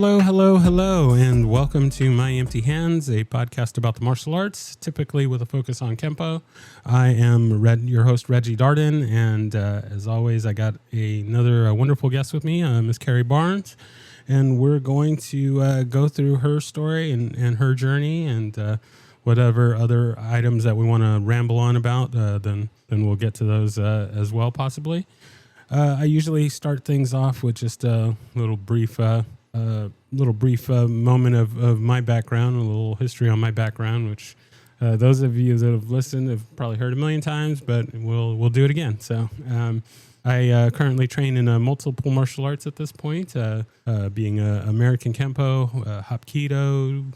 Hello, hello, hello, and welcome to My Empty Hands, a podcast about the martial arts, typically with a focus on Kempo. I am your host, Reggie Darden, and as always, I got another wonderful guest with me, Miss Karri Barnes, and we're going to go through her story and her journey and whatever other items that we want to ramble on about, then we'll get to those as well, possibly. I usually start things off with just a little brief moment of my background, a little history on my background, which those of you that have listened have probably heard a million times, but we'll do it again. So I currently train in multiple martial arts at this point, being American Kempo, Hapkido,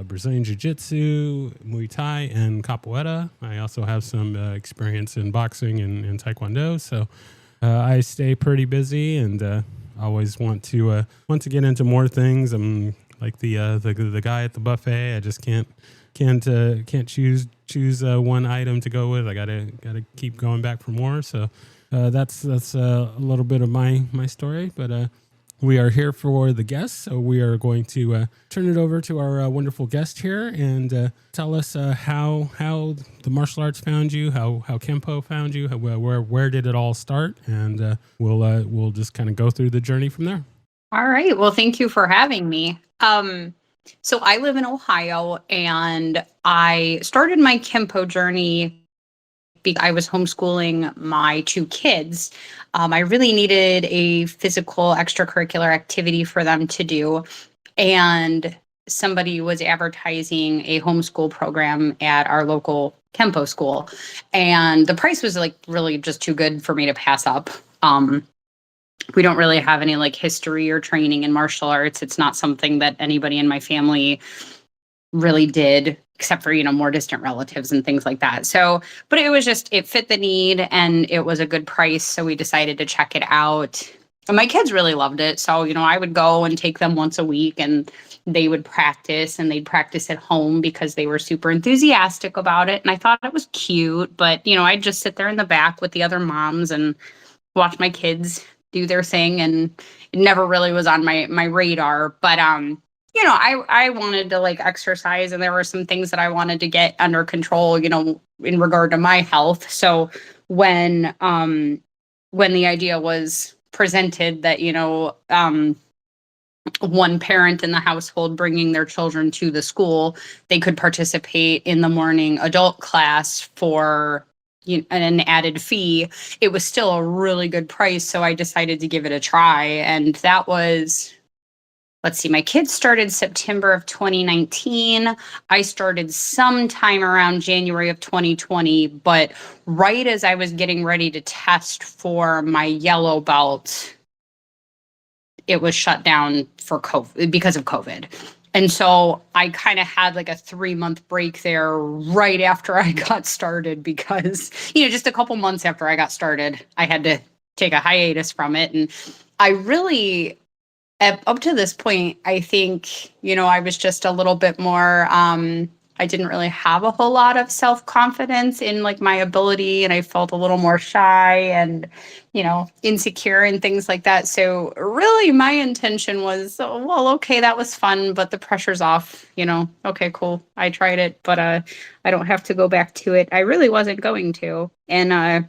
Brazilian Jiu-Jitsu, Muay Thai, and Capoeira. I also have some experience in boxing and Taekwondo, so I stay pretty busy and always want to get into more things. I'm like the guy at the buffet. I just can't choose one item to go with. I gotta keep going back for more. So that's a little bit of my story. But we are here for the guests, so we are going to turn it over to our wonderful guest here and tell us how the martial arts found you, how Kempo found you, where did it all start, and we'll just kind of go through the journey from there. All right. Well, thank you for having me. So I live in Ohio, and I started my Kempo journey because I was homeschooling my two kids. I really needed a physical extracurricular activity for them to do. And somebody was advertising a homeschool program at our local Kempo school. And the price was like really just too good for me to pass up. We don't really have any like history or training in martial arts. It's not something that anybody in my family really did, except for, more distant relatives and things like that. So, but it fit the need and it was a good price. So we decided to check it out. And my kids really loved it. So, I would go and take them once a week and they would practice and they'd practice at home because they were super enthusiastic about it. And I thought it was cute, but, I'd just sit there in the back with the other moms and watch my kids do their thing. And it never really was on my radar, but, I wanted to like exercise and there were some things that I wanted to get under control, in regard to my health. So when the idea was presented that, one parent in the household bringing their children to the school, they could participate in the morning adult class for an added fee. It was still a really good price. So I decided to give it a try. And that was, let's see, my kids started September of 2019. I started sometime around January of 2020, but right as I was getting ready to test for my yellow belt, it was shut down for COVID because of COVID. And so I kind of had like a 3-month break there right after I got started because, just a couple months after I got started, I had to take a hiatus from it. And I really, up to this point, I think, I was just a little bit more, I didn't really have a whole lot of self-confidence in like my ability, and I felt a little more shy and, insecure and things like that. So really my intention was, oh, well, okay, that was fun, but the pressure's off, okay, cool. I tried it, but I don't have to go back to it. I really wasn't going to. And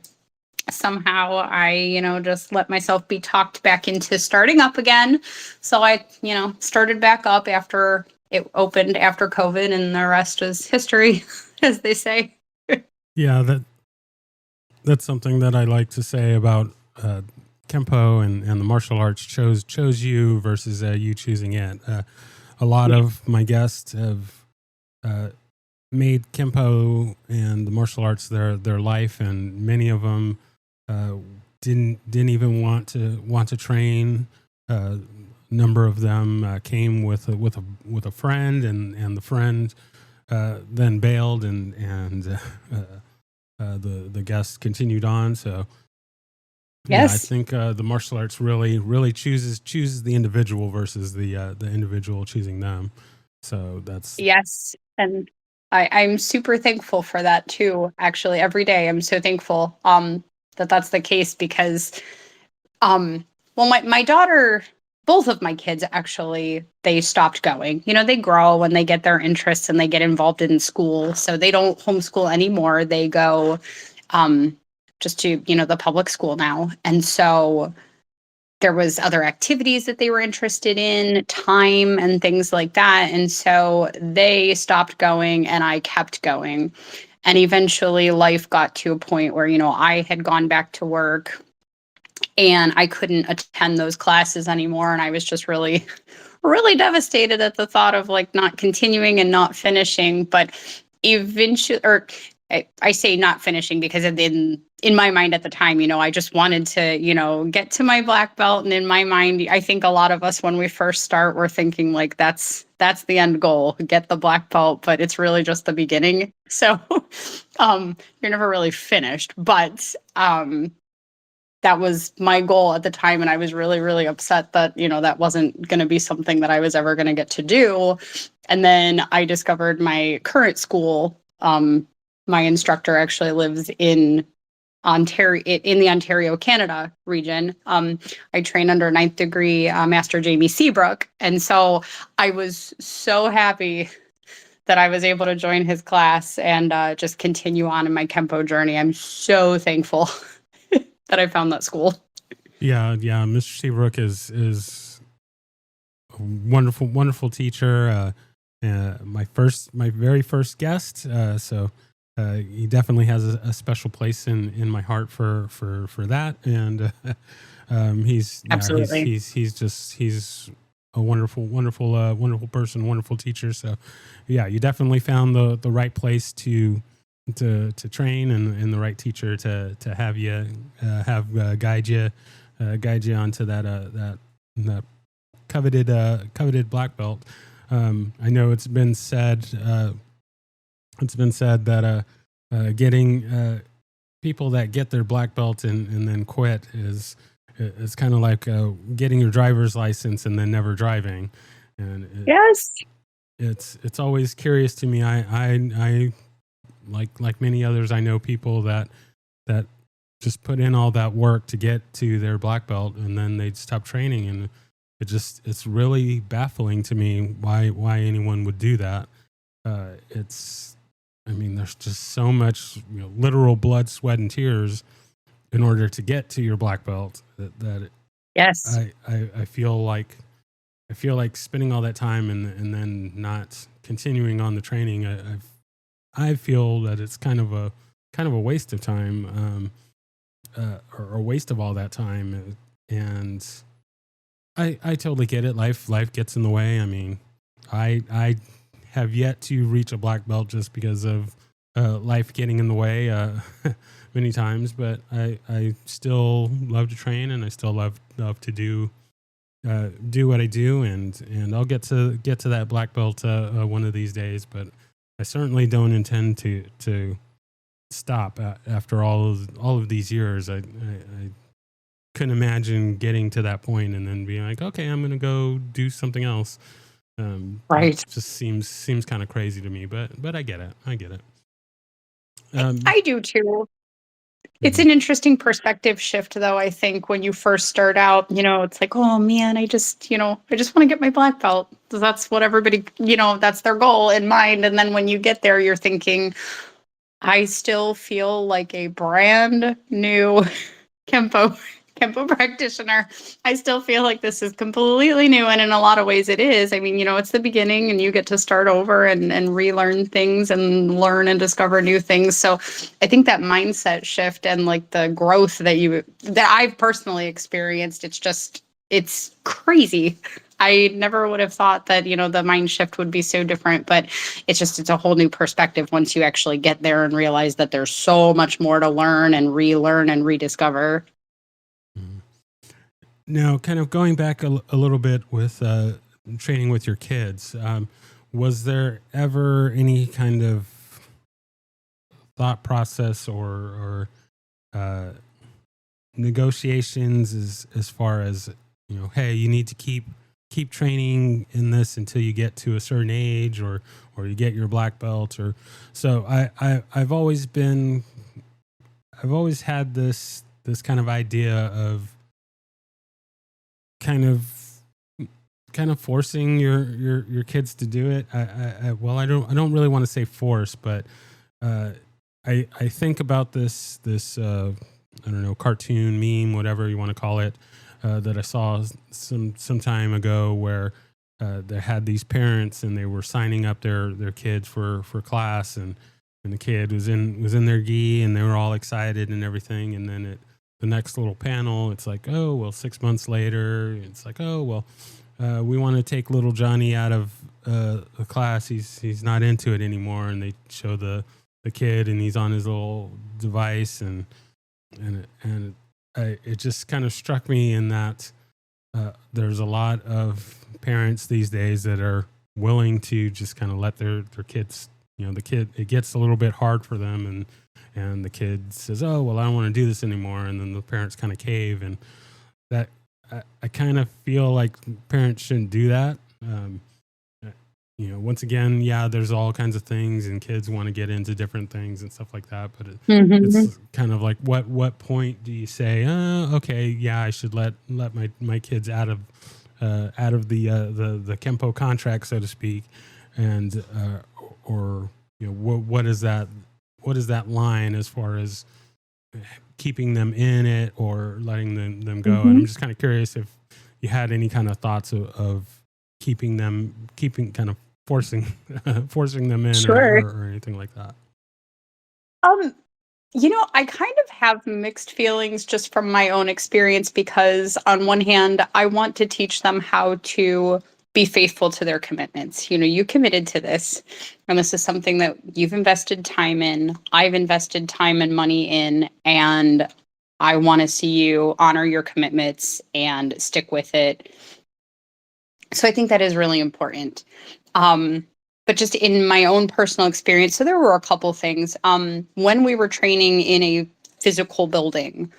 somehow I, just let myself be talked back into starting up again. So I, started back up after it opened after COVID, and the rest is history, as they say. Yeah, that's something that I like to say about Kempo and the martial arts chose you versus you choosing it. A lot of my guests have made Kempo and the martial arts their life, and many of them didn't even want to train. Number of them came with a friend, and the friend then bailed, and the guest continued on. So Yes. yeah, I think the martial arts really chooses the individual versus the individual choosing them. So that's yes, and I'm super thankful for that too. Actually, every day I'm so thankful that that's the case because well, my daughter both of my kids actually, they stopped going. They grow and they get their interests and they get involved in school. So they don't homeschool anymore. They go um, just to, the public school now. And so there was other activities that they were interested in, time and things like that. And so they stopped going and I kept going. And eventually life got to a point where, I had gone back to work and I couldn't attend those classes anymore. And I was just really, really devastated at the thought of like not continuing and not finishing. But eventually, or I say not finishing because in my mind at the time, I just wanted to, get to my black belt. And in my mind, I think a lot of us when we first start, we're thinking like that's the end goal, get the black belt, but it's really just the beginning. So you're never really finished. But that was my goal at the time. And I was really, really upset that, that wasn't going to be something that I was ever going to get to do. And then I discovered my current school. My instructor actually lives in Ontario, in the Ontario, Canada region. I train under ninth degree Master Jamie Seabrook. And so I was so happy that I was able to join his class and just continue on in my Kempo journey. I'm so thankful that I found that school. Yeah, Mr. Seabrook is a wonderful, wonderful teacher. My very first guest. So he definitely has a special place in my heart for that. And he's Absolutely. he's a wonderful, wonderful, wonderful person, wonderful teacher. So yeah, you definitely found the right place to train and the right teacher to have you guide you onto that coveted black belt. I know it's been said that getting people that get their black belt and then quit is kind of like getting your driver's license and then never driving. And Yes. it's always curious to me. I like many others, I know people that just put in all that work to get to their black belt and then they'd stop training, and it's really baffling to me why anyone would do that. There's just so much literal blood, sweat, and tears in order to get to your black belt that Yes. I feel like spending all that time and then not continuing on the training. I feel that it's kind of a waste of time, or a waste of all that time. And I totally get it. Life gets in the way. I mean, I have yet to reach a black belt just because of life getting in the way many times. But I still love to train, and I still love to do what I do, and I'll get to that black belt one of these days. But I certainly don't intend to stop after all of these years. I couldn't imagine getting to that point and then being like, okay, I'm going to go do something else. Right. That just seems kind of crazy to me, but I get it. I do too. It's Mhm. an interesting perspective shift, though. I think when you first start out, it's like, oh man, I just want to get my black belt. So that's what everybody, that's their goal in mind. And then when you get there, you're thinking, I still feel like a brand new Kempo Kempo practitioner. I still feel like this is completely new, and in a lot of ways it is. I mean, it's the beginning and you get to start over and relearn things and learn and discover new things. So I think that mindset shift and like the growth that I've personally experienced, it's crazy. I never would have thought that, the mind shift would be so different, but it's a whole new perspective once you actually get there and realize that there's so much more to learn and relearn and rediscover. Mhm. Now, kind of going back a little bit with training with your kids, was there ever any kind of thought process or uh, negotiations as far as hey, you need to keep training in this until you get to a certain age, or you get your black belt, or so I've always had this kind of idea of kind of kind of forcing your kids to do it. Well, I don't really want to say force, but uh, I think about this I don't know, cartoon, meme, whatever you want to call it, that I saw some time ago, where they had these parents and they were signing up their kids for class, and the kid was in their gi, and they were all excited and everything, and then the next little panel, it's like, oh well, 6 months later, it's like, oh well, we want to take little Johnny out of the class. He's not into it anymore, and they show the kid, and he's on his little device, and it just kind of struck me in that there's a lot of parents these days that are willing to just kind of let their kids, the kid, it gets a little bit hard for them, and the kid says, oh well, I don't want to do this anymore, and then the parents kind of cave, and that I kind of feel like parents shouldn't do that. Once again, yeah, there's all kinds of things, and kids want to get into different things and stuff like that. But it's kind of like, what point do you say, okay, yeah, I should let my kids out of the Kempo contract, so to speak, and or what is that line as far as keeping them in it or letting them go? And I'm just kind of curious if you had any kind of thoughts of keeping kind of forcing them in, Sure. or anything like that. I kind of have mixed feelings just from my own experience, because on one hand, I want to teach them how to be faithful to their commitments. You committed to this, and this is something that you've invested time in. I've invested time and money in, and I want to see you honor your commitments and stick with it. So I think that is really important. But just in my own personal experience, so there were a couple things. When we were training in a physical building,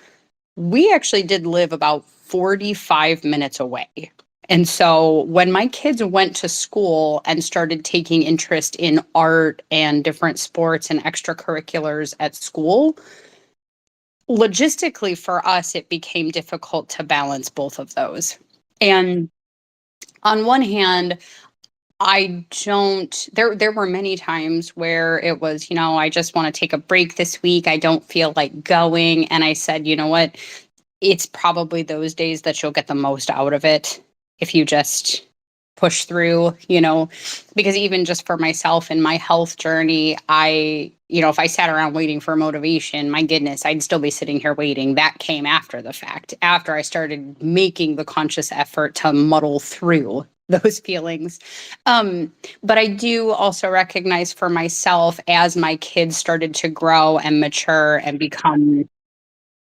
we actually did live about 45 minutes away. And so when my kids went to school and started taking interest in art and different sports and extracurriculars at school, logistically for us, it became difficult to balance both of those. And on one hand, there were many times where it was, I just want to take a break this week. I don't feel like going. And I said, you know what? It's probably those days that you'll get the most out of it if you just push through, because even just for myself in my health journey, if I sat around waiting for motivation, my goodness, I'd still be sitting here waiting. That came after the fact, after I started making the conscious effort to muddle through those feelings. But I do also recognize for myself, as my kids started to grow and mature and become,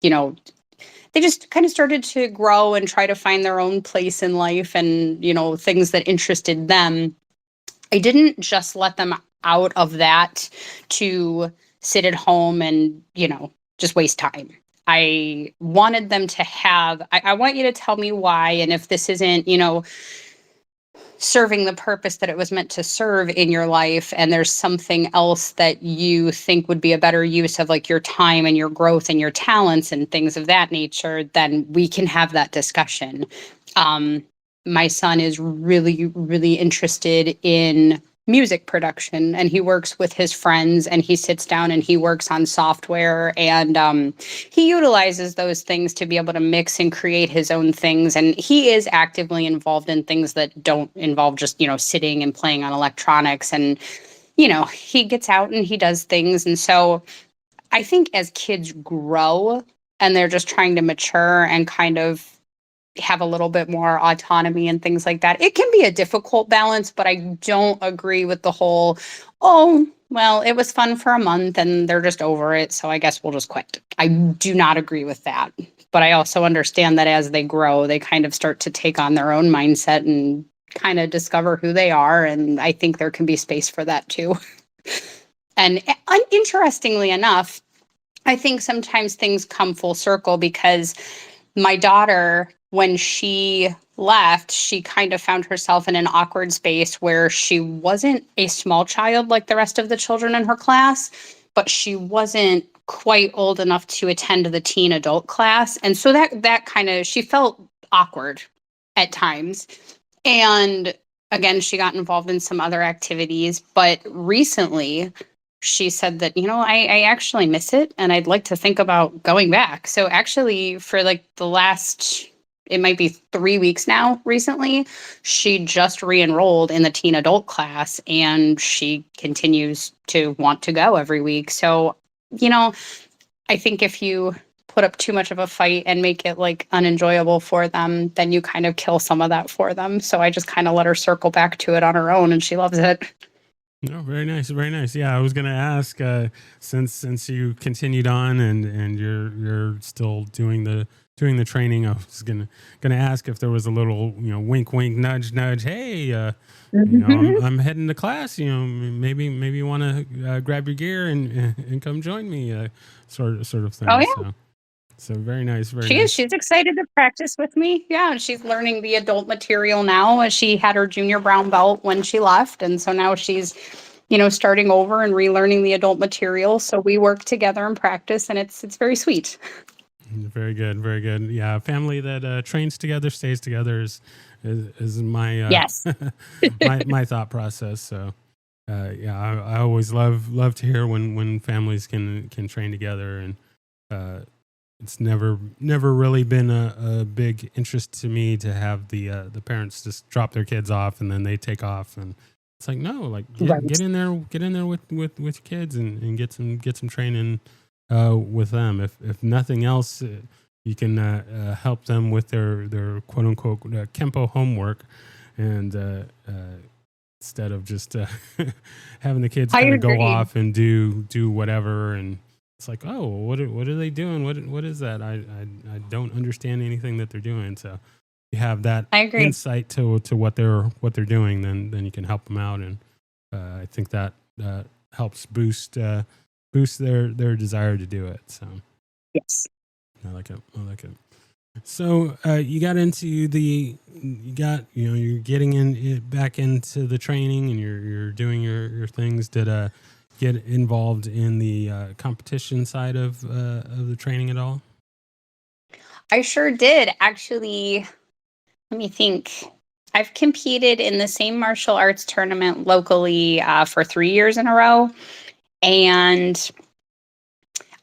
they just kind of started to grow and try to find their own place in life and, things that interested them. I didn't just let them out of that to sit at home and, just waste time. I wanted them to have, I want you to tell me why. And if this isn't, serving the purpose that it was meant to serve in your life, and there's something else that you think would be a better use of like your time and your growth and your talents and things of that nature, then we can have that discussion. My son is really, really interested in music production, and he works with his friends, and he sits down and he works on software, and he utilizes those things to be able to mix and create his own things. And he is actively involved in things that don't involve just, sitting and playing on electronics. And, he gets out and he does things. And so I think as kids grow and they're just trying to mature and kind of have a little bit more autonomy and things like that, it can be a difficult balance. But I don't agree with the whole, oh, well, it was fun for a month and they're just over it, so I guess we'll just quit. I do not agree with that. But I also understand that as they grow, they kind of start to take on their own mindset and kind of discover who they are. And I think there can be space for that too. And interestingly enough, I think sometimes things come full circle, because my daughter, when she left, she kind of found herself in an awkward space where she wasn't a small child like the rest of the children in her class, but she wasn't quite old enough to attend the teen adult class. And so that kind of, she felt awkward at times. And again, she got involved in some other activities, but recently she said that, I actually miss it and I'd like to think about going back. So actually for like the last, it might be 3 weeks now recently, she just re-enrolled in the teen adult class and she continues to want to go every week. So, I think if you put up too much of a fight and make it like unenjoyable for them, then you kind of kill some of that for them. So I just kind of let her circle back to it on her own and she loves it. No, very nice, very nice. Yeah, I was gonna ask, since you continued on and you're still doing the training. I was gonna ask if there was a little, wink wink, nudge nudge. Hey, I'm heading to class. Maybe you want to grab your gear and come join me, sort of Oh thing. yeah. So very nice, very She is. nice. She's excited to practice with me. Yeah, and she's learning the adult material now. As she had her junior brown belt when she left, and so now she's, starting over and relearning the adult material. So we work together and practice, and it's very sweet. Very good, very good. Yeah, a family that trains together, stays together is my Yes. my thought process. So yeah, I always love to hear when families can train together, and it's never really been a big interest to me to have the parents just drop their kids off and then they take off. And it's like, no, like Right. get in there with kids and get some training with them. If nothing else, you can help them with their quote unquote Kempo homework, and instead of just having the kids I kind of go agree. off and do whatever. And it's like, oh, what are they doing? What is that? I don't understand anything that they're doing. So you have that I agree. insight to what they're doing, then you can help them out. And I think that helps boost their desire to do it. So Yes. I like it. I like it. So you got into you're getting back into the training, and you're doing your things. Did get involved in the competition side of the training at all? I sure did. Actually, let me think. I've competed in the same martial arts tournament locally for 3 years in a row. And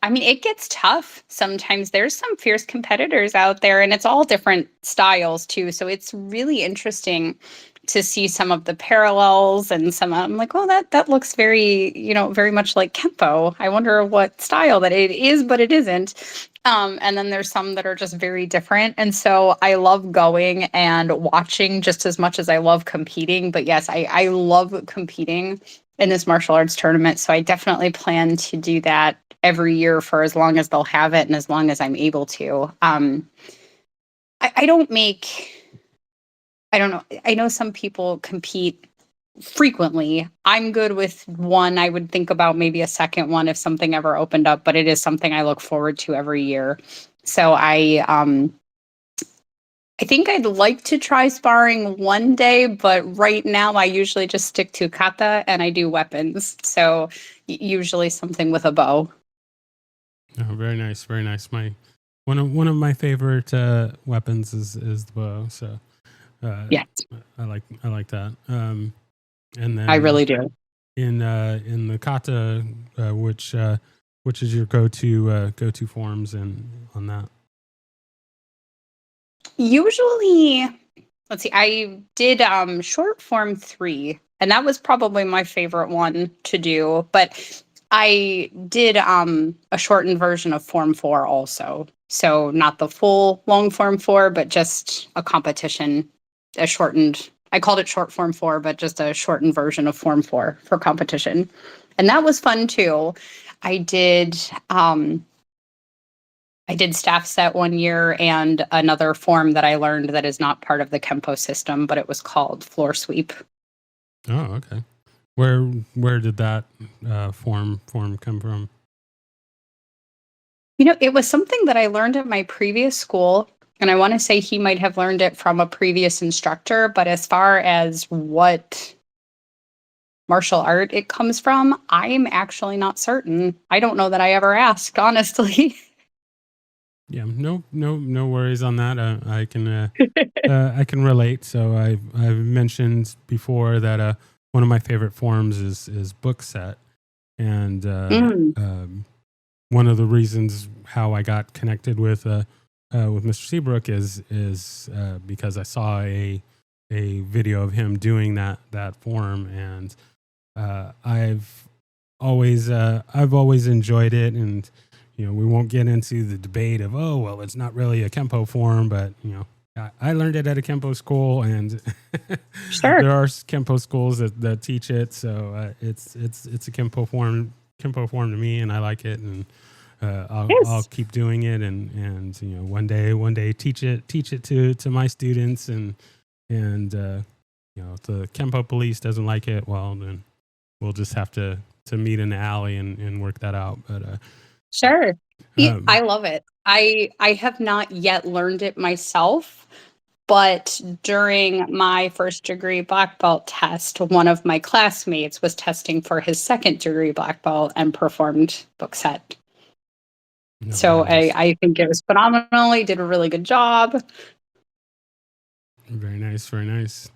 I mean, it gets tough. Sometimes there's some fierce competitors out there, and it's all different styles too. So it's really interesting to see some of the parallels and some. I'm like, oh, that looks very, very much like Kempo. I wonder what style that it is, but it isn't. And then there's some that are just very different. And so I love going and watching just as much as I love competing. But yes, I love competing in this martial arts tournament. So I definitely plan to do that every year for as long as they'll have it and as long as I'm able to. I don't make, I don't know. I know some people compete frequently. I'm good with one. I would think about maybe a second one if something ever opened up, but it is something I look forward to every year. So I think I'd like to try sparring one day, but right now I usually just stick to kata and I do weapons. So usually something with a bow. Oh, very nice, very nice. My one of my favorite weapons is the bow. So uh, Yeah, I like that. And I then really do. in the kata, which is your go to forms and on that? Usually, let's see, I did short form 3, and that was probably my favorite one to do, but I did a shortened version of form 4 also. So not the full long form 4, but just a competition, a shortened, I called it short form 4, but just a shortened version of form 4 for competition. And that was fun too. I did um I did staff set 1 year and another form that I learned that is not part of the Kempo system, but it was called floor sweep. Oh, okay. Where did that form come from? It was something that I learned at my previous school, and I want to say he might have learned it from a previous instructor, but as far as what martial art it comes from, I'm actually not certain. I don't know that I ever asked, honestly. Yeah, no worries on that. I can I can relate. So I've mentioned before that one of my favorite forms is book set, and Mm, one of the reasons how I got connected with Mr. Seabrook is because I saw a video of him doing that form, and I've always enjoyed it. And we won't get into the debate of, oh well, it's not really a Kempo form, but I learned it at a Kempo school, and sure. there are Kempo schools that teach it, so it's a Kempo form to me, and I like it, and I'll Yes. keep doing it, and one day teach it to my students, and if the Kempo police doesn't like it, well then we'll just have to meet in the alley and work that out. But Sure. Yeah, um, I love it. I have not yet learned it myself, but during my first degree black belt test, one of my classmates was testing for his second degree black belt and performed book set. very So nice. I think it was phenomenal. He did a really good job. Very nice, very nice.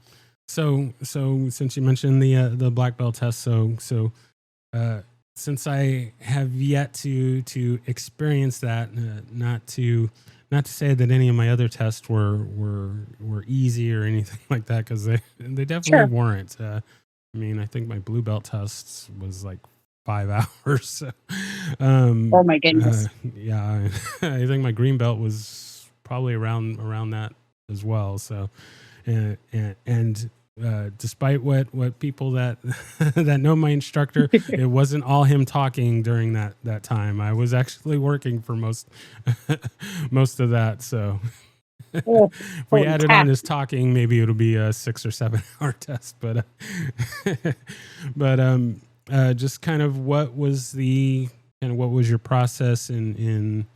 So since you mentioned the black belt test, uh, since I have yet to experience that, not to say that any of my other tests were easy or anything like that, because they definitely Sure. weren't. I mean, I think my blue belt tests was like 5 hours. So, Oh my goodness. yeah, I think my green belt was probably around that as well. So, and despite what people that that know my instructor, it wasn't all him talking during that time. I was actually working for most of that. So Oh, if we holy added on cat. his talking, maybe it'll be a 6 or 7 hour test. But but just kind of what was your process in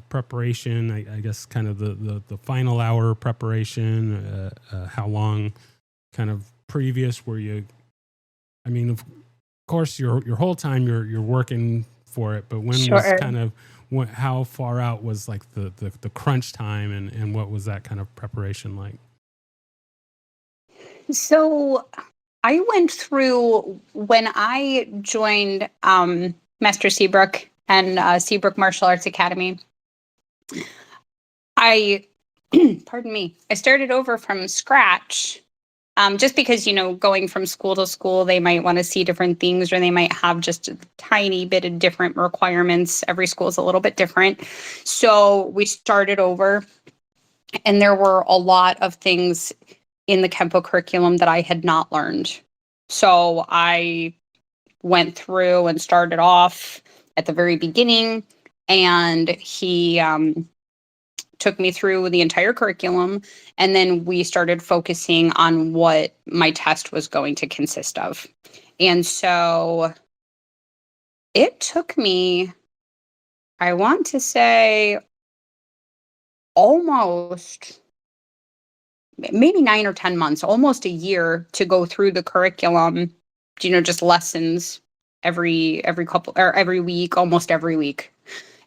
preparation? I guess kind of the final hour preparation. How long kind of previous were you? I mean, of course, your whole time you're working for it, but when was Sure. kind of how far out was like the crunch time, and what was that kind of preparation like? So I went through when I joined Master Seabrook and Seabrook Martial Arts Academy. I, pardon me, I started over from scratch. Just because, going from school to school, they might want to see different things or they might have just a tiny bit of different requirements. Every school is a little bit different. So we started over, and there were a lot of things in the Kempo curriculum that I had not learned. So I went through and started off at the very beginning, and he took me through the entire curriculum, and then we started focusing on what my test was going to consist of. And so it took me, I want to say, almost maybe 9 or 10 months, almost a year to go through the curriculum, just lessons every couple or every week, almost every week.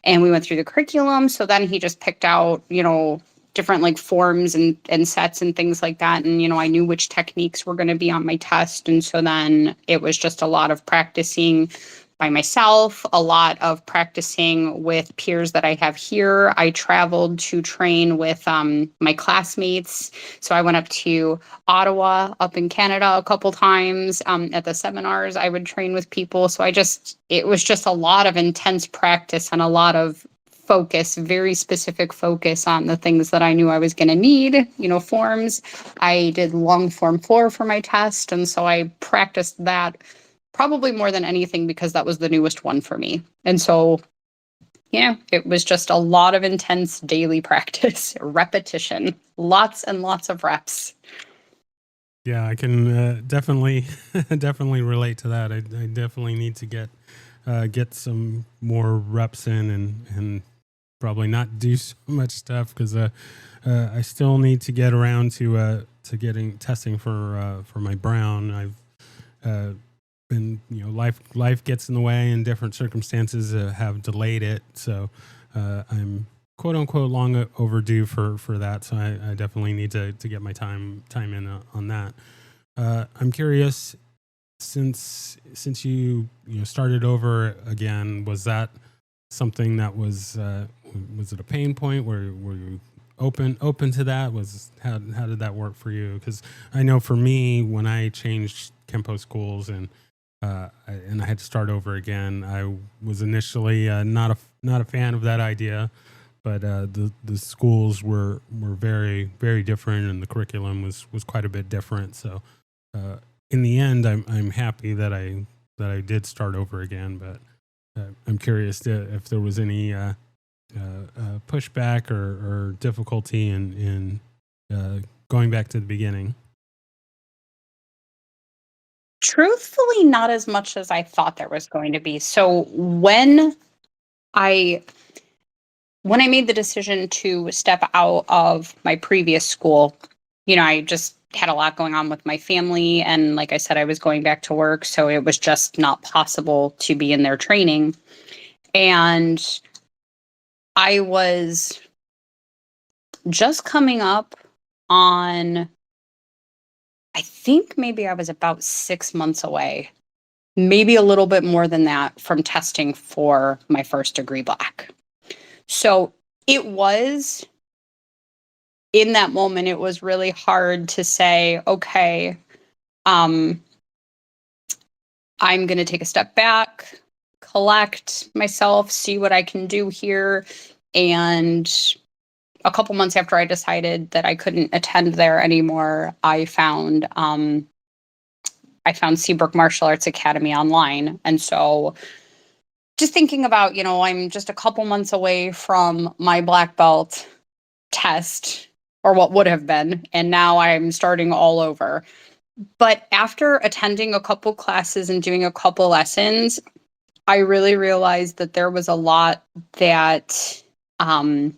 And we went through the curriculum. So then he just picked out, different like forms and sets and things like that. And, I knew which techniques were going to be on my test. And so then it was just a lot of practicing by myself, a lot of practicing with peers that I have here. I traveled to train with my classmates. So I went up to Ottawa, up in Canada, a couple times at the seminars. I would train with people. So it was just a lot of intense practice and a lot of focus, very specific focus on the things that I knew I was going to need, forms. I did long form 4 for my test. And so I practiced that probably more than anything because that was the newest one for me. And so, yeah, it was just a lot of intense daily practice, repetition, lots and lots of reps. Yeah, I can definitely definitely relate to that. I definitely need to get some more reps in, and probably not do so much stuff, because I still need to get around to getting testing for my Brown. I've been life gets in the way, and different circumstances have delayed it. So I'm quote unquote long overdue for that. So I definitely need to get my time in on that. I'm curious, since you started over again, was that something that was it a pain point? Were you open to that? How did that work for you? Because I know for me, when I changed Kempo schools and I had to start over again, I was initially not a fan of that idea, but the schools were very, very different, and the curriculum was quite a bit different. So in the end, I'm happy that I did start over again. But I'm curious if there was any pushback or difficulty in going back to the beginning. Truthfully, not as much as I thought there was going to be. So I when I made the decision to step out of my previous school, I just had a lot going on with my family. And like I said, I was going back to work. So it was just not possible to be in their training. And I was just coming up on, I think maybe I was about 6 months away, maybe a little bit more than that, from testing for my first degree black. So it was, in that moment, it was really hard to say, okay, I'm going to take a step back, collect myself, see what I can do here. And a couple months after I decided that I couldn't attend there anymore, I found Seabrook Martial Arts Academy online. And so just thinking about, I'm just a couple months away from my black belt test, or what would have been, and now I'm starting all over. But after attending a couple classes and doing a couple lessons, I really realized that there was a lot that I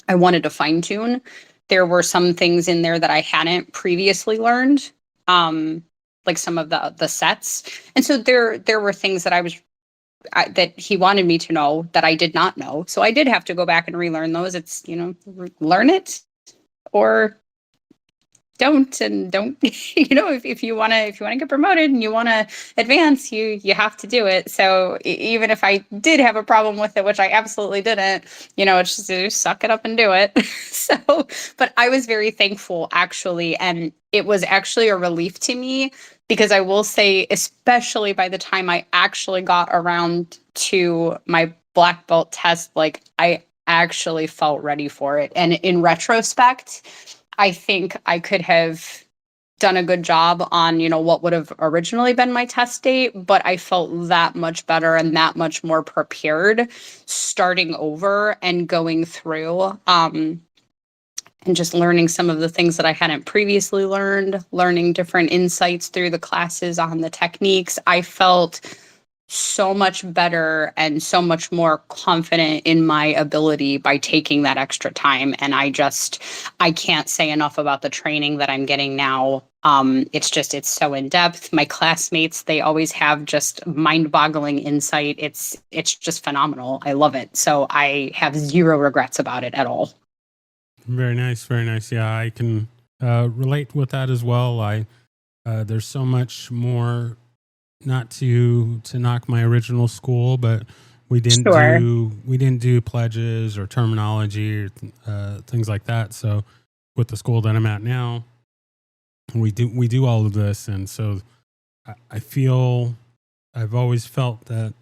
wanted to fine tune. There were some things in there that I hadn't previously learned, like some of the sets, and so there were things that that he wanted me to know that I did not know. So I did have to go back and relearn those. It's, learn it or don't. And don't, if you want to get promoted and you want to advance, you have to do it. So even if I did have a problem with it, which I absolutely didn't, it's just suck it up and do it. So, but I was very thankful, actually. And it was actually a relief to me, because I will say, especially by the time I actually got around to my black belt test, like, I actually felt ready for it. And in retrospect, I think I could have done a good job on, what would have originally been my test date, but I felt that much better and that much more prepared starting over and going through, and just learning some of the things that I hadn't previously learned, learning different insights through the classes on the techniques. I felt so much better and so much more confident in my ability by taking that extra time. And I can't say enough about the training that I'm getting now. It's so in depth. My classmates, they always have just mind-boggling insight. It's just phenomenal. I love it. So I have zero regrets about it at all. Very nice, very nice. Yeah, I can relate with that as well. There's so much more. Not to knock my original school, but we didn't do pledges or terminology or things like that. So with the school that I'm at now, we do all of this, and so I've always felt that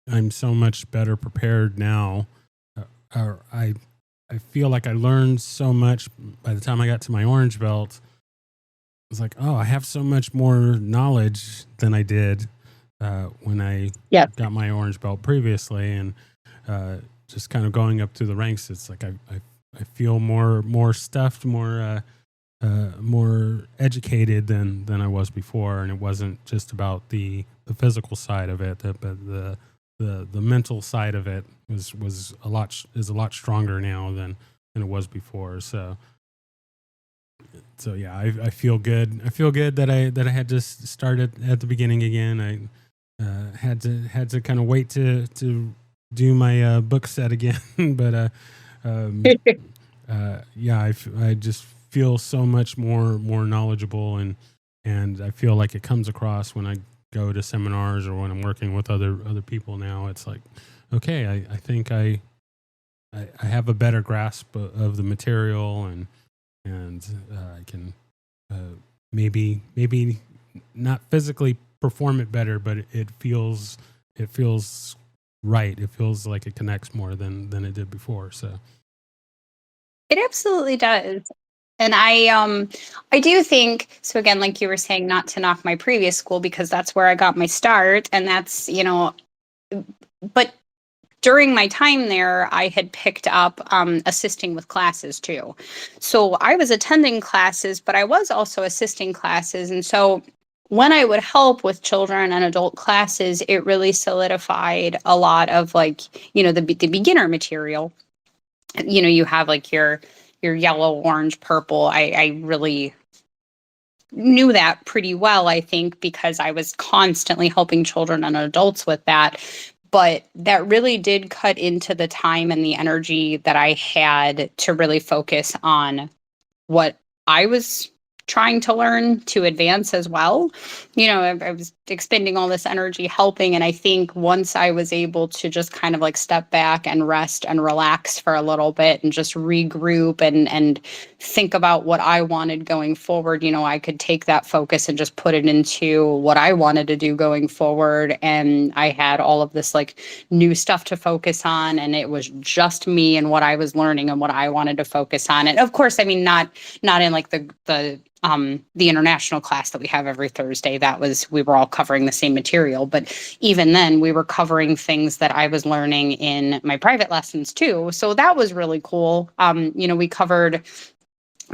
I'm so much better prepared now. I feel like I learned so much by the time I got to my orange belt. It's like, oh, I have so much more knowledge than I did when I got my orange belt previously, and just kind of going up through the ranks. It's like I feel more stuffed, more educated than I was before, and it wasn't just about the physical side of it, but the mental side of it is a lot stronger now than it was before. So yeah, I feel good. I feel good that I had to start at the beginning again. I had to kind of wait to do my book set again, but um, yeah, I just feel so much more knowledgeable, and I feel like it comes across when I go to seminars or when I'm working with other people now. It's like, okay, I think I have a better grasp of the material, and I can maybe not physically perform it better, but it feels right. It feels like it connects more than it did before. So It absolutely does. And I do think so again, like you were saying, not to knock my previous school because that's where I got my start. And that's, but during my time there, I had picked up assisting with classes too. So I was attending classes, but I was also assisting classes. And so when I would help with children and adult classes, it really solidified a lot of like, the beginner material. You have like your yellow, orange, purple. I really knew that pretty well, I think, because I was constantly helping children and adults with that. But that really did cut into the time and the energy that I had to really focus on what I was trying to learn to advance as well. I was expending all this energy helping. And I think once I was able to just kind of like step back and rest and relax for a little bit and just regroup and think about what I wanted going forward, I could take that focus and just put it into what I wanted to do going forward. And I had all of this like new stuff to focus on. And it was just me and what I was learning and what I wanted to focus on. And of course, I mean, not in like the international class that we have every Thursday. We were all covering the same material, but even then we were covering things that I was learning in my private lessons too. So that was really cool. We covered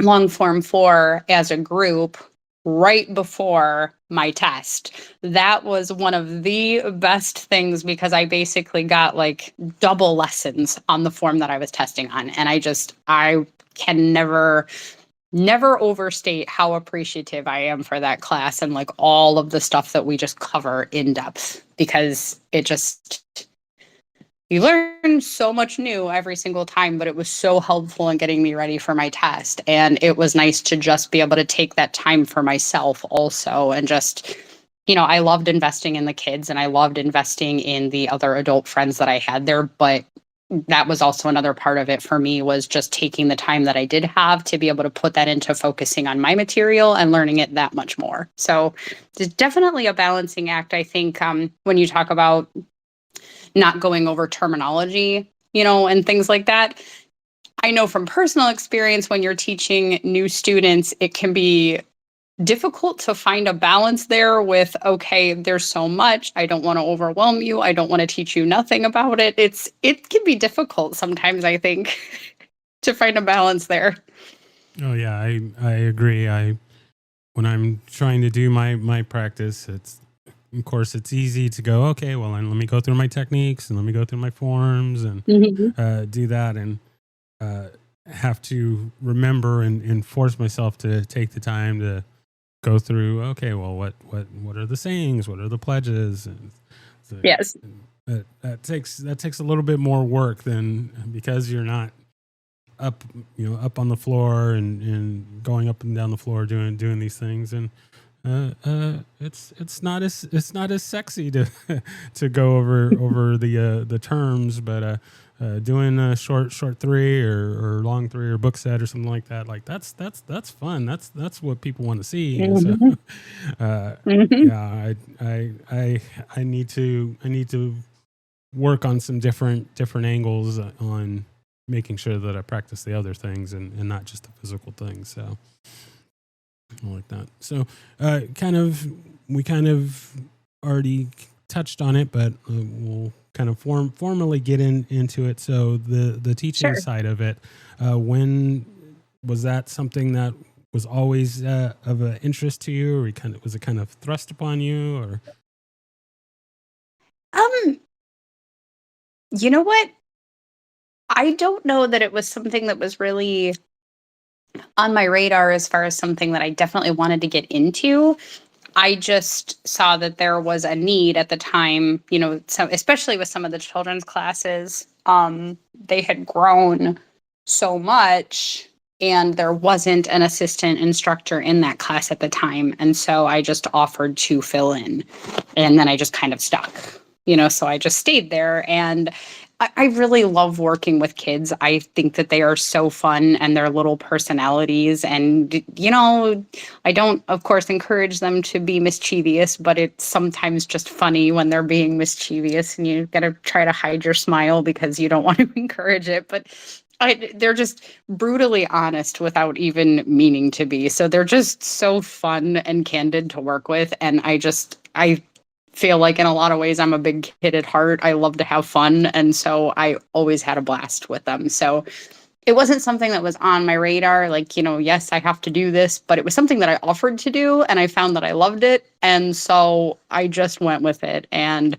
long form 4 as a group right before my test. That was one of the best things because I basically got like double lessons on the form that I was testing on. And I can never overstate how appreciative I am for that class and like all of the stuff that we just cover in depth because you learn so much new every single time, but it was so helpful in getting me ready for my test. And it was nice to just be able to take that time for myself also and just, I loved investing in the kids and I loved investing in the other adult friends that I had there, but that was also another part of it for me was just taking the time that I did have to be able to put that into focusing on my material and learning it that much more. So it's definitely a balancing act. I think when you talk about not going over terminology, and things like that. I know from personal experience when you're teaching new students, it can be difficult to find a balance there with, okay, there's so much. I don't want to overwhelm you. I don't want to teach you nothing about it. It can be difficult sometimes, I think, to find a balance there. oh yeah, I agree. When I'm trying to do my practice, it's of course it's easy to go, okay, well, and let me go through my techniques and let me go through my forms and Mhm. do that, and uh, have to remember and force myself to take the time to go through. Okay, well, what are the sayings? What are the pledges? And so Yes. that takes a little bit more work than because you're not up up on the floor and going up and down the floor doing these things, and it's not as sexy to to go over the terms, but doing a short three or long three or book set or something like that, like that's fun. That's what people want to see. And so Mhm. Mhm. yeah, I need to work on some different angles on making sure that I practice the other things and not just the physical things. So I like that. So we kind of already touched on it, but we'll kind of formally get into it. So the teaching Sure. side of it, when was that something that was always of an interest to you, or was it kind of thrust upon you, or? Um, you know what? I don't know that it was something that was really on my radar as far as something that I definitely wanted to get into. I just saw that there was a need at the time, so especially with some of the children's classes, they had grown so much and there wasn't an assistant instructor in that class at the time. And so I just offered to fill in and then I just kind of stuck, so I just stayed there. And I really love working with kids. I think that they are so fun and their little personalities. And, I don't, of course, encourage them to be mischievous, but it's sometimes just funny when they're being mischievous and you got to try to hide your smile because you don't want to encourage it. But they're just brutally honest without even meaning to be. So they're just so fun and candid to work with. And I feel like in a lot of ways I'm a big kid at heart. I love to have fun. And so I always had a blast with them. So it wasn't something that was on my radar. Like, yes, I have to do this, but it was something that I offered to do and I found that I loved it. And so I just went with it. And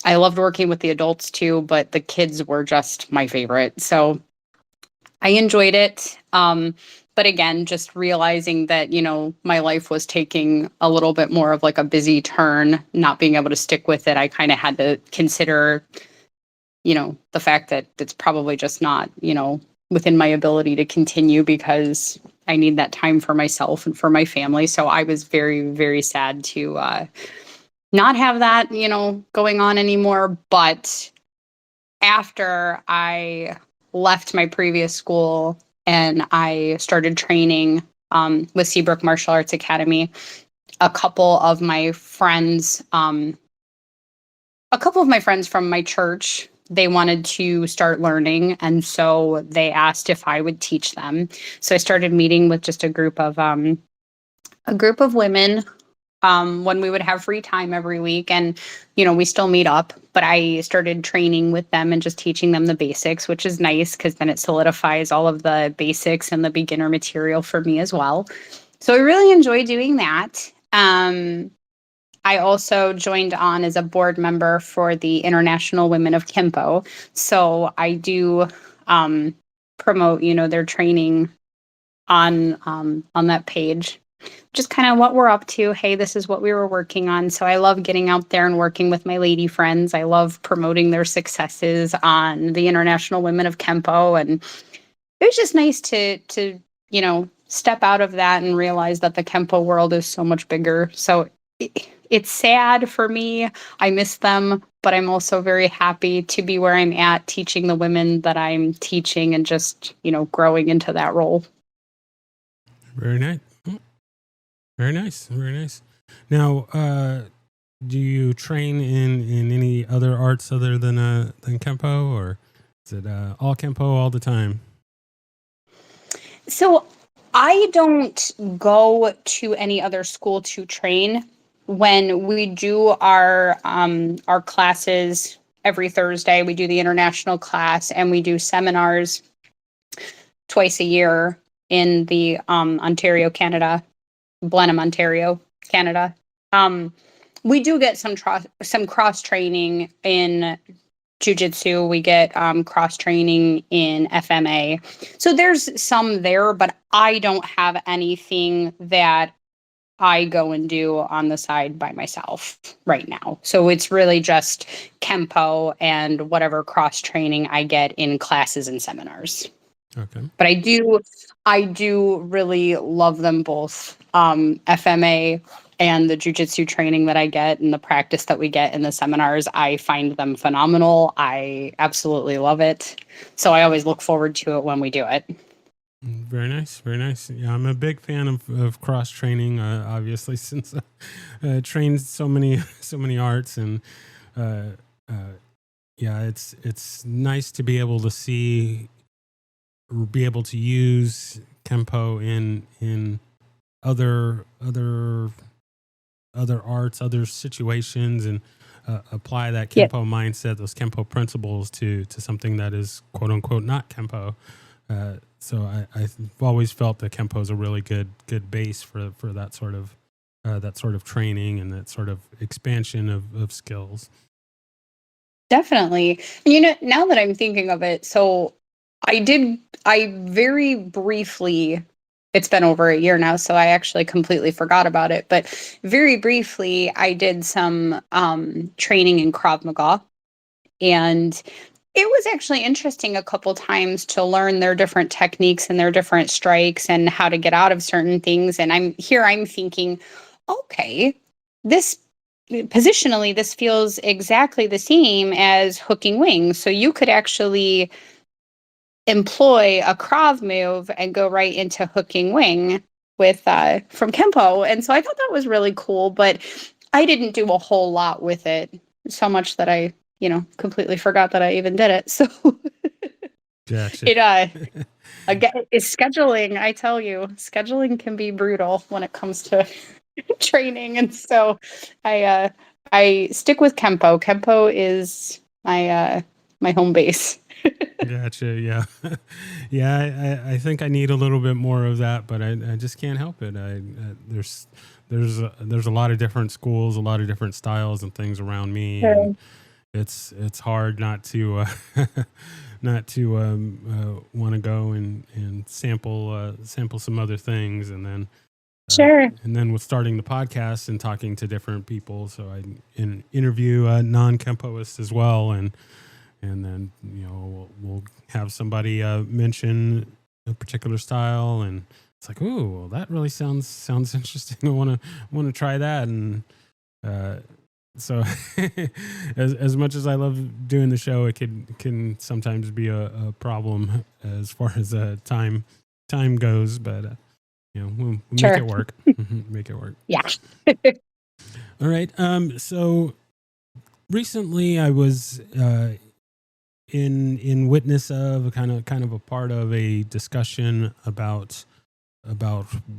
I loved working with the adults too, but the kids were just my favorite. So I enjoyed it. But again, just realizing that, my life was taking a little bit more of like a busy turn, not being able to stick with it. I kind of had to consider, the fact that it's probably just not, within my ability to continue because I need that time for myself and for my family. So I was very, very sad to not have that, going on anymore. But after I left my previous school and I started training with Seabrook Martial Arts Academy, a couple of my friends, from my church, they wanted to start learning, and so they asked if I would teach them. So I started meeting with just a group of women when we would have free time every week. And, we still meet up, but I started training with them and just teaching them the basics, which is nice because then it solidifies all of the basics and the beginner material for me as well. So I really enjoy doing that. I also joined on as a board member for the International Women of Kempo. So I do promote, their training on that page, just kind of what we're up to. Hey, this is what we were working on. So I love getting out there and working with my lady friends. I love promoting their successes on the International Women of Kempo. And it was just nice to step out of that and realize that the Kempo world is so much bigger. So it's sad for me. I miss them, but I'm also very happy to be where I'm at, teaching the women that I'm teaching and just, growing into that role. Very nice. Very nice. Very nice. Now, do you train in any other arts other than Kempo, or is it all Kempo all the time? So I don't go to any other school to train. When we do our classes every Thursday, we do the international class and we do seminars twice a year in the Ontario, Canada, Blenheim, Ontario, Canada. We do get some cross training in jiu-jitsu. We get cross training in FMA. So there's some there, but I don't have anything that I go and do on the side by myself right now. So it's really just Kempo and whatever cross training I get in classes and seminars. Okay. But I do really love them both. FMA and the jujitsu training that I get and the practice that we get in the seminars, I find them phenomenal. I absolutely love it. So I always look forward to it when we do it. Very nice. Very nice. Yeah, I'm a big fan of cross training, obviously, since I trained so many arts. And yeah, it's nice to be able to see, be able to use Kempo in other arts, other situations, and apply that Kempo mindset, those Kempo principles to something that is quote unquote not Kempo. So I've always felt that Kempo is a really good base for that sort of training and that sort of expansion of skills. Definitely. Now that I'm thinking of it, so I very briefly it's been over a year now, so I actually completely forgot about it. But very briefly, I did some training in Krav Maga, and it was actually interesting a couple times to learn their different techniques and their different strikes and how to get out of certain things. And I'm thinking, okay, this positionally, this feels exactly the same as hooking wings. So you could actually employ a Krav move and go right into hooking wing with from Kempo. And so I thought that was really cool, but I didn't do a whole lot with it, so much that I, completely forgot that I even did it. So Gotcha. it again, is scheduling, I tell you, scheduling can be brutal when it comes to training. And so I stick with Kempo. Kempo is my home base. Gotcha. Yeah. Yeah. I think I need a little bit more of that, but I just can't help it. There's a lot of different schools, a lot of different styles and things around me. And Sure. it's hard not to, not to, want to go and sample some other things. Sure. And then with starting the podcast and talking to different people. So I interview non-Kempoists as well. And then we'll have somebody mention a particular style, and it's like, oh, well, that really sounds interesting. I want to try that. And so as much as I love doing the show, it can sometimes be a problem as far as time goes, but we'll Sure. make it work. Make it work. Yeah. All right. So recently I was in witness of a kind of a part of a discussion about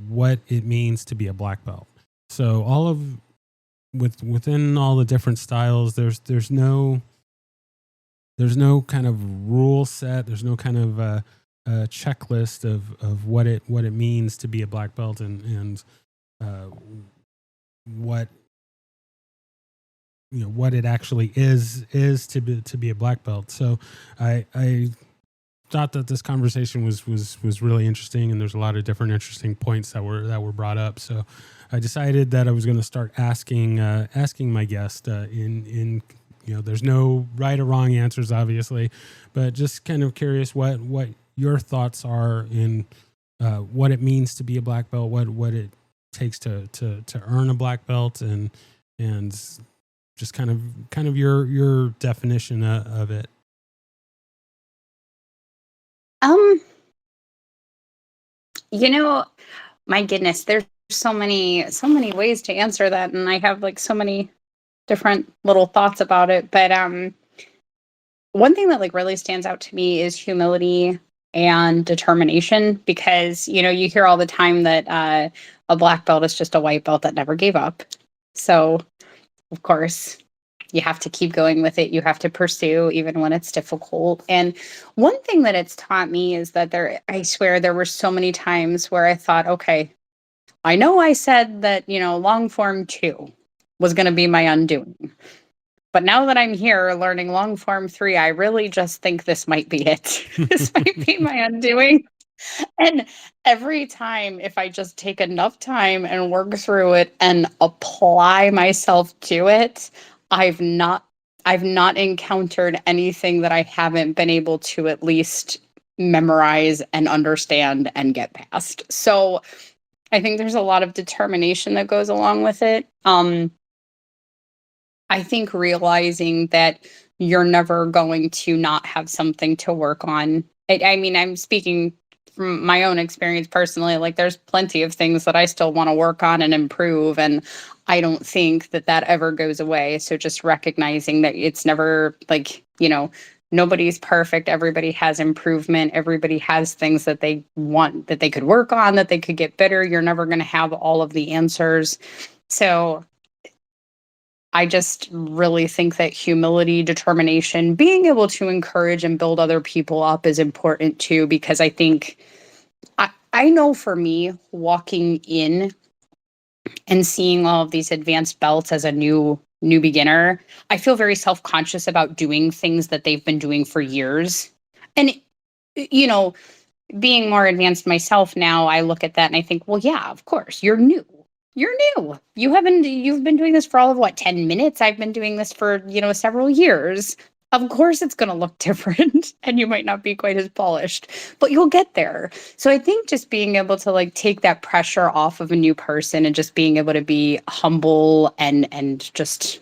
what it means to be a black belt. So within all the different styles, there's no kind of rule set. There's no kind of checklist of what it means to be a black belt and what what it actually is to be a black belt. So I thought that this conversation was really interesting, and there's a lot of different interesting points that were brought up. So I decided that I was going to start asking my guest in there's no right or wrong answers, obviously, but just kind of curious what your thoughts are in what it means to be a black belt, what it takes to earn a black belt, and just kind of your definition of it. You know, my goodness, there's so many ways to answer that, and I have like so many different little thoughts about it. But one thing that like really stands out to me is humility and determination, because you hear all the time that a black belt is just a white belt that never gave up. So of course, you have to keep going with it. You have to pursue even when it's difficult. And one thing that it's taught me is that I swear there were so many times where I thought, okay, I know I said that, long form 2 was going to be my undoing. But now that I'm here learning long form 3, I really just think this might be it. This might be my undoing. And every time, if I just take enough time and work through it and apply myself to it, I've not encountered anything that I haven't been able to at least memorize and understand and get past. So I think there's a lot of determination that goes along with it. I think realizing that you're never going to not have something to work on. I mean, I'm speaking from my own experience personally. Like, there's plenty of things that I still want to work on and improve, and I don't think that ever goes away. So just recognizing that it's never like, nobody's perfect. Everybody has improvement. Everybody has things that they want, that they could work on, that they could get better. You're never going to have all of the answers. So I just really think that humility, determination, being able to encourage and build other people up is important too, because I think I know for me, walking in and seeing all of these advanced belts as a new beginner, I feel very self-conscious about doing things that they've been doing for years. And you know, being more advanced myself now, I look at that and I think, well, yeah, of course, you're new. You're new. You've been doing this for all of what, 10 minutes? I've been doing this for, several years. Of course it's going to look different and you might not be quite as polished, but you'll get there. So I think just being able to like take that pressure off of a new person and just being able to be humble and just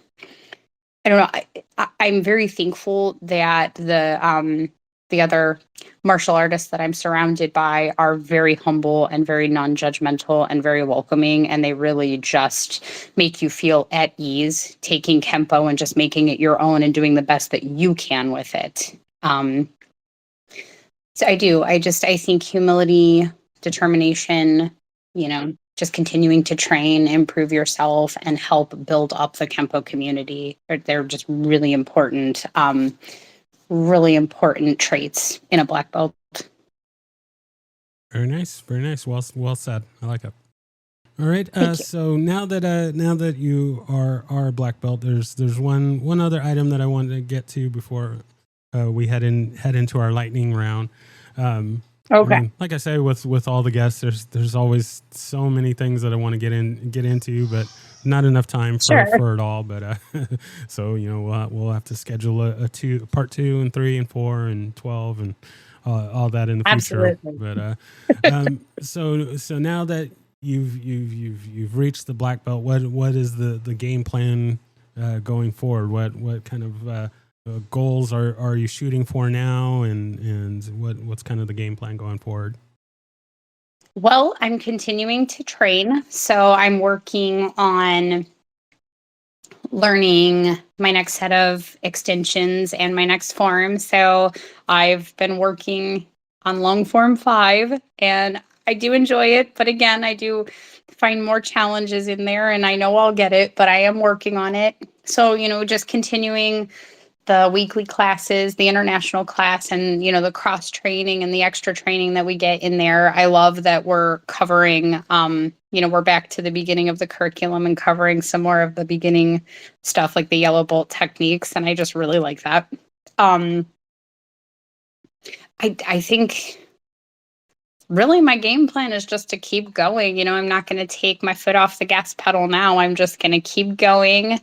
I don't know. I'm very thankful that the other martial artists that I'm surrounded by are very humble and very non-judgmental and very welcoming, and they really just make you feel at ease taking Kempo and just making it your own and doing the best that you can with it. Um, so I do. I think humility, determination, just continuing to train, improve yourself, and help build up the Kempo community. They're just really important traits in a black belt. Very nice, very nice. Well said. I like it. All right. Thank you. So now that you are a black belt, there's one other item that I wanted to get to before we head into our lightning round. Okay. I mean, like I say, with all the guests, there's always so many things that I want to get into, but not enough time for it all. But so we'll have to schedule a part 2 and 3 and 4 and 12 and all that in the future. Absolutely. But so now that you've reached the black belt, what is the game plan going forward? What kind of goals are you shooting for now, and what's kind of the game plan going forward? Well, I'm continuing to train, so I'm working on learning my next set of extensions and my next form. So I've been working on long form 5, and I do enjoy it, but again, I do find more challenges in there, and I know I'll get it, but I am working on it. So, just continuing the weekly classes, the international class, and the cross training and the extra training that we get in there. I love that we're covering we're back to the beginning of the curriculum and covering some more of the beginning stuff like the yellow bolt techniques, and I just really like that. I think really my game plan is just to keep going. I'm not going to take my foot off the gas pedal now. I'm just going to keep going,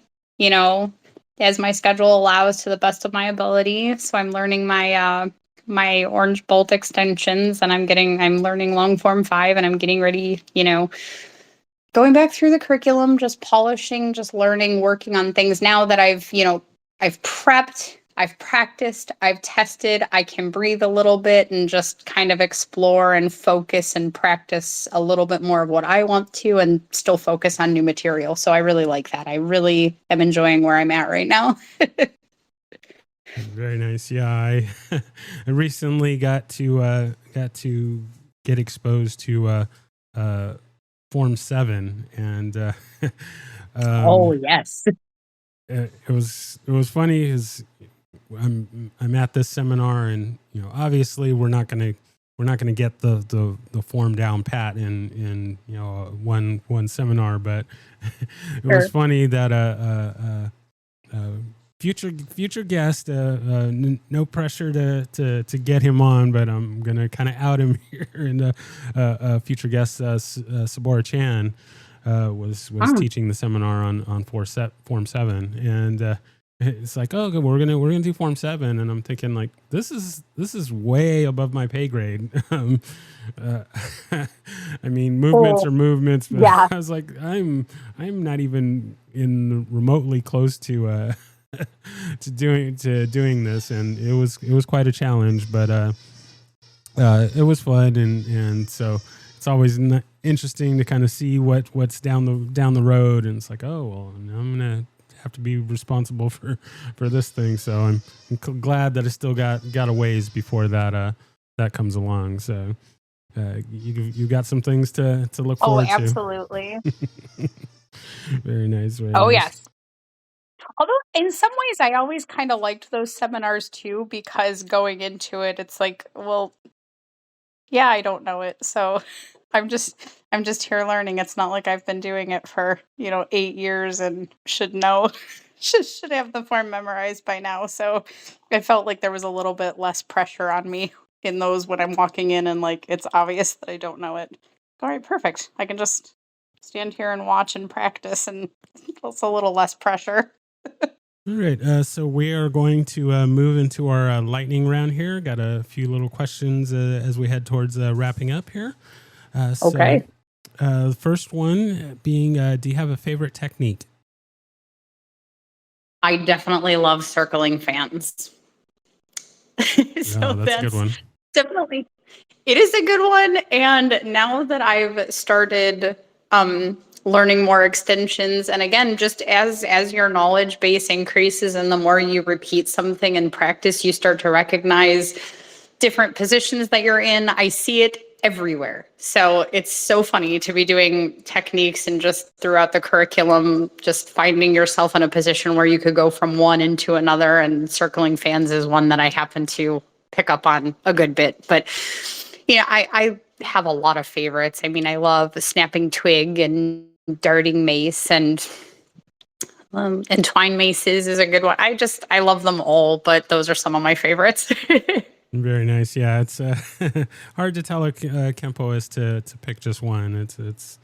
as my schedule allows to the best of my ability. So I'm learning my orange bolt extensions, and I'm learning long form 5, and I'm getting ready, going back through the curriculum, just polishing, just learning, working on things now that I've prepped, I've practiced, I've tested, I can breathe a little bit and just kind of explore and focus and practice a little bit more of what I want to and still focus on new material. So I really like that. I really am enjoying where I'm at right now. Very nice. Yeah, I recently got to get exposed to Form 7, and Oh, yes. it was funny because I'm at this seminar, and obviously we're not gonna get the form down pat in one seminar, but it was funny that future guest, no pressure to get him on, but I'm gonna kind of out him here. And future guest Sabora Chan was teaching the seminar on Form 7, and it's like, oh, good, we're gonna do Form 7, and I'm thinking like this is way above my pay grade. I mean, movements are movements, but Yeah. I was like, I'm not even in remotely close to doing this, and it was quite a challenge, but it was fun, and so it's always interesting to kind of see what's down the road, and it's like, oh well, I'm gonna have to be responsible for this thing. So I'm glad that I still got a ways before that comes along. So you got some things to look forward to. Oh, absolutely. Very nice. Very Oh, nice. yes. Although in some ways I always kind of liked those seminars too, because going into it, it's like, well, yeah, I don't know it. So I'm just here learning. It's not like I've been doing it for, 8 years and should know should have the form memorized by now. So I felt like there was a little bit less pressure on me in those when I'm walking in and like it's obvious that I don't know it. All right, perfect. I can just stand here and watch and practice, and it's a little less pressure. All right. So we are going to move into our lightning round here. Got a few little questions as we head towards wrapping up here. Okay. The first one being, do you have a favorite technique? I definitely love circling fans. So That's a good one. definitely, it is a good one. And now that I've started learning more extensions, and again, just as your knowledge base increases and the more you repeat something in practice, you start to recognize different positions that you're in. I see it everywhere. So it's so funny to be doing techniques and just throughout the curriculum, just finding yourself in a position where you could go from one into another, and circling fans is one that I happen to pick up on a good bit. But I have a lot of favorites. I mean, I love snapping twig and darting mace, and twine maces is a good one. I love them all, but those are some of my favorites. Very nice. Yeah, it's hard to tell a Kempoist to pick just one. It's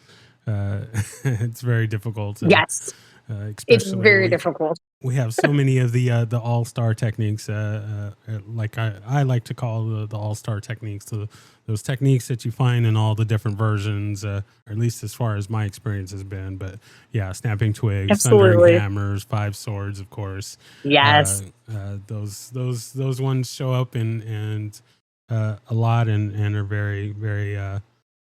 it's very difficult. Yes, it's Especially very difficult. we have so many of the all-star techniques, like I like to call the all-star techniques, those techniques that you find in all the different versions, or at least as far as my experience has been. But yeah, snapping twigs, thundering Absolutely. hammers, five swords, of course. Yes. Those ones show up and a lot and are very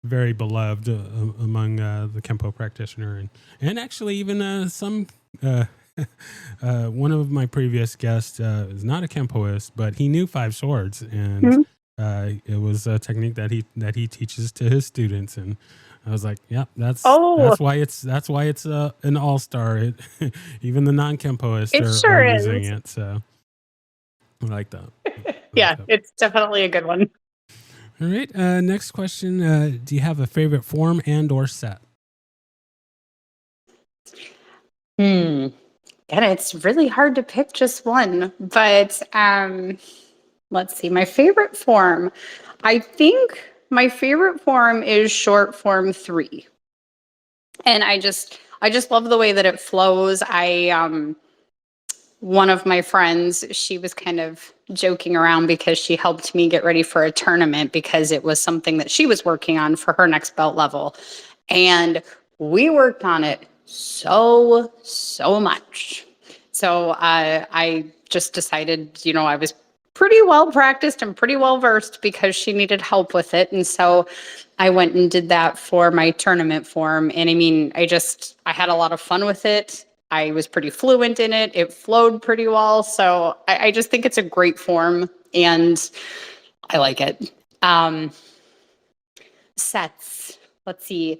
very beloved among the Kempo practitioner, and actually even some. One of my previous guests is not a Kempoist, but he knew five swords, and it was a technique that he teaches to his students. And I was like, "Yep, that's why it's an all star." Even the non Kempoists It are sure using is. it, so I like that. Yeah, it's definitely a good one. All right. Next question: do you have a favorite form and/or set? And it's really hard to pick just one, but let's see. My favorite form, I think my favorite form is short form 3. And I just love the way that it flows. One of my friends, she was kind of joking around because she helped me get ready for a tournament because it was something that she was working on for her next belt level. And we worked on it so much. So I just decided, I was pretty well practiced and pretty well versed because she needed help with it. And so I went and did that for my tournament form. And I mean, I had a lot of fun with it. I was pretty fluent in it. It flowed pretty well. So I just think it's a great form and I like it. Sets. Let's see.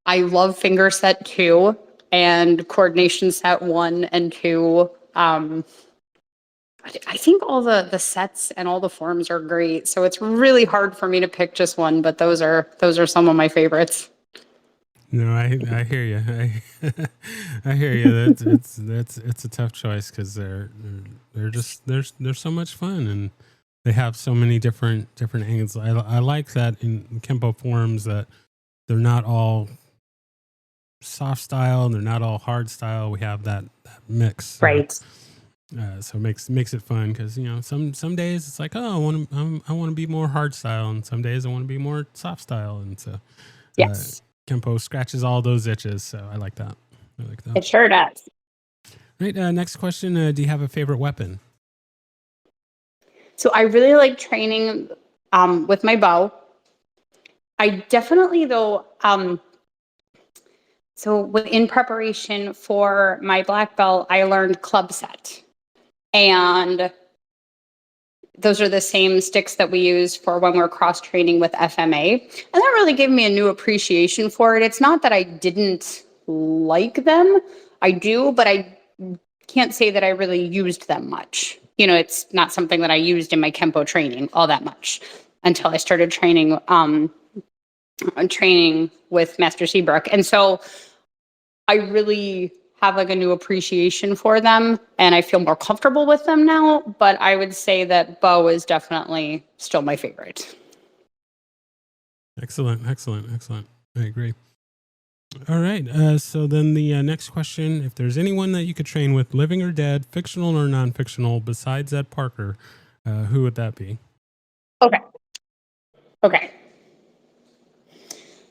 I love finger set 2 and coordination set 1 and 2. I think all the sets and all the forms are great. So it's really hard for me to pick just one, but those are some of my favorites. No, I hear you. I hear you. It's a tough choice because they're just they're so much fun and they have so many different angles. I like that in Kempo forms that they're not all soft style and they're not all hard style. We have that mix. So, Right. So it makes it fun because some days it's like, oh, I want to be more hard style, and some days I want to be more soft style, and so Yes. Kempo scratches all those itches. So I like that. It sure does. Right. Next question: do you have a favorite weapon? So I really like training with my bow. I definitely though so in preparation for my black belt, I learned club set. And those are the same sticks that we use for when we're cross training with FMA. And that really gave me a new appreciation for it. It's not that I didn't like them. I do, but I can't say that I really used them much. It's not something that I used in my Kempo training all that much until I started training with Master Seabrook. And so I really have like a new appreciation for them, and I feel more comfortable with them now. But I would say that Bo is definitely still my favorite. Excellent. I agree. All right. So then the next question, if there's anyone that you could train with, living or dead, fictional or non-fictional, besides Ed Parker, who would that be? Okay.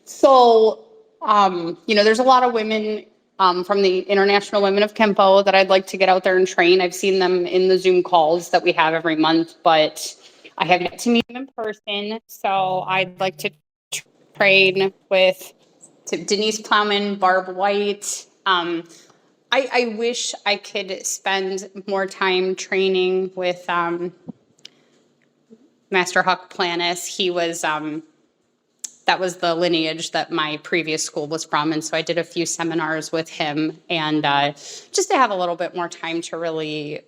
So, there's a lot of women from the International Women of Kempo that I'd like to get out there and train. I've seen them in the Zoom calls that we have every month, but I have yet to meet them in person. So I'd like to train with Denise Plowman, Barb White. I wish I could spend more time training with Master Huck Planis. He was that was the lineage that my previous school was from. And so I did a few seminars with him, and just to have a little bit more time to really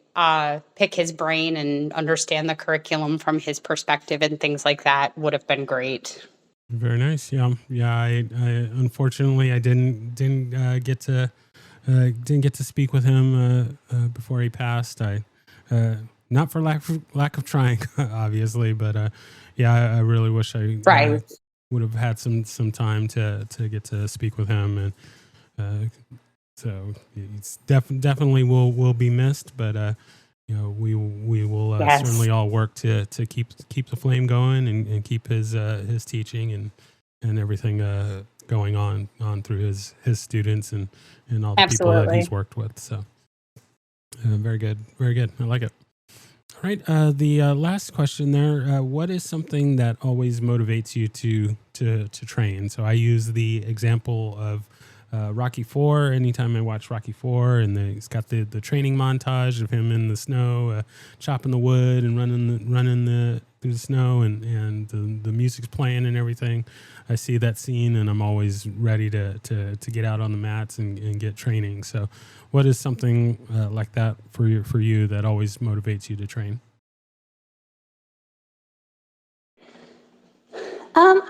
pick his brain and understand the curriculum from his perspective and things like that would have been great. Very nice. Yeah. I unfortunately I didn't get to speak with him before he passed. I not for lack of trying, obviously, but I really wish I Right. would have had some time to get to speak with him, and so it's definitely will be missed, but we will Yes. certainly all work to keep the flame going, and keep his teaching and everything going on through his students and all the people that Absolutely. he's worked with. So very good. I like it. All right. The last question there. What is something that always motivates you to train? So I use the example of Rocky IV. Anytime I watch Rocky IV, and he's got the training montage of him in the snow, chopping the wood and running through the snow, and the music's playing and everything. I see that scene, and I'm always ready to get out on the mats and get training. So, what is something like that for you that always motivates you to train?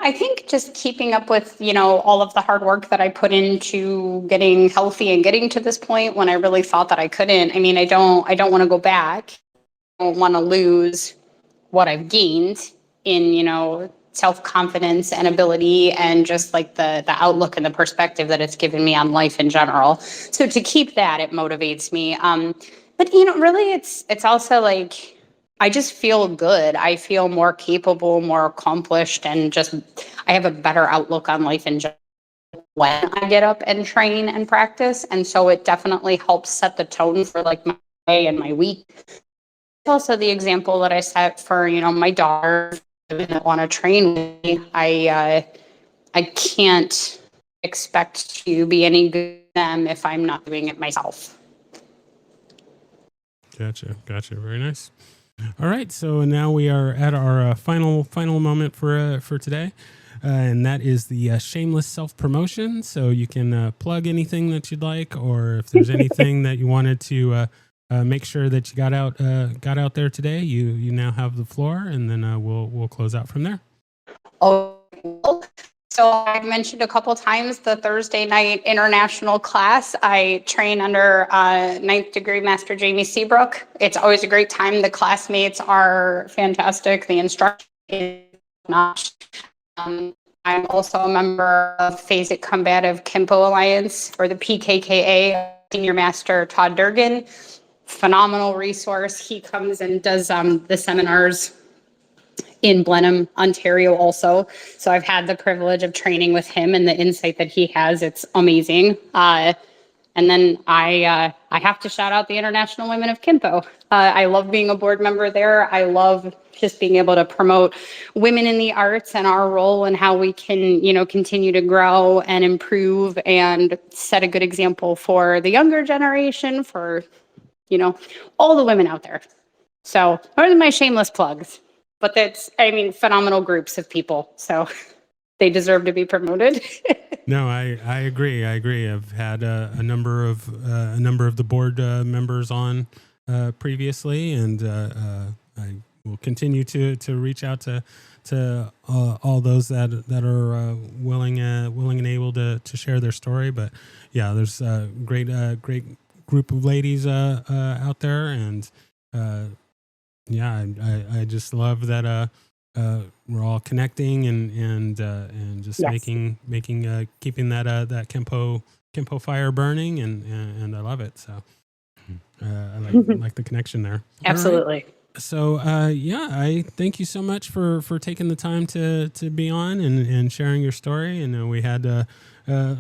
I think just keeping up with, all of the hard work that I put into getting healthy and getting to this point when I really thought that I couldn't. I mean, I don't want to go back. I don't want to lose what I've gained in, self-confidence and ability, and just like the outlook and the perspective that it's given me on life in general. So to keep that, it motivates me. But really it's also like I just feel good. I feel more capable, more accomplished, and just I have a better outlook on life in general when I get up and train and practice. And so it definitely helps set the tone for like my day and my week. Also the example that I set for, my daughter that want to train with me. I can't expect to be any good at them if I'm not doing it myself. Gotcha. Very nice. All right, so now we are at our final moment for today, and that is the shameless self promotion. So you can plug anything that you'd like, or if there's anything that you wanted to make sure that you got out there today, you now have the floor, and then we'll close out from there. Oh, so I mentioned a couple times the Thursday night international class. I train under ninth degree Master Jamie Seabrook. It's always a great time. The classmates are fantastic. The instruction is notch. I'm also a member of Phasic Combative Kempo Alliance, or the PKKA. Senior Master Todd Durgan, phenomenal resource. He comes and does the seminars in Blenheim, Ontario also. So I've had the privilege of training with him, and the insight that he has, it's amazing. And then I have to shout out the International Women of Kempo. I love being a board member there. I love just being able to promote women in the arts and our role and how we can, continue to grow and improve and set a good example for the younger generation, for, all the women out there. So those are my shameless plugs. But phenomenal groups of people. So they deserve to be promoted. No, I agree. I've had a number of the board members on previously, and I we'll continue to reach out to all those that are willing and able to share their story. But yeah, there's a great group of ladies out there, and yeah, I just love that we're all connecting and just Yes. making keeping that Kempo fire burning, and I love it. So I like the connection there. Absolutely. All right. So yeah, I thank you so much for taking the time to be on and sharing your story. And we had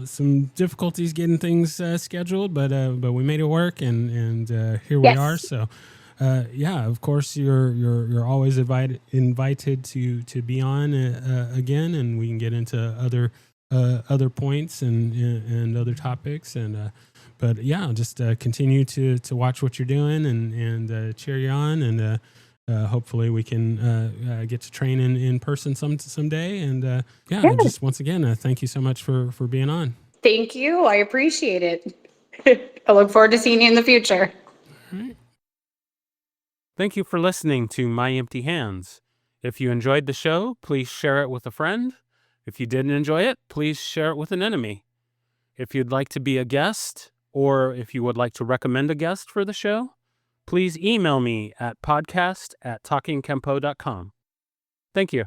some difficulties getting things scheduled, but we made it work, and here we are. Yes. So yeah, of course you're always invited to be on again, and we can get into other points and other topics. And but yeah, just continue to watch what you're doing and cheer you on, and hopefully we can get to train in person someday. And yeah, Yeah. just once again, thank you so much for being on. Thank you. I appreciate it. I look forward to seeing you in the future. All right. Thank you for listening to My Empty Hands. If you enjoyed the show, please share it with a friend. If you didn't enjoy it, please share it with an enemy. If you'd like to be a guest, or if you would like to recommend a guest for the show, please email me at podcast@talkingkempo.com. Thank you.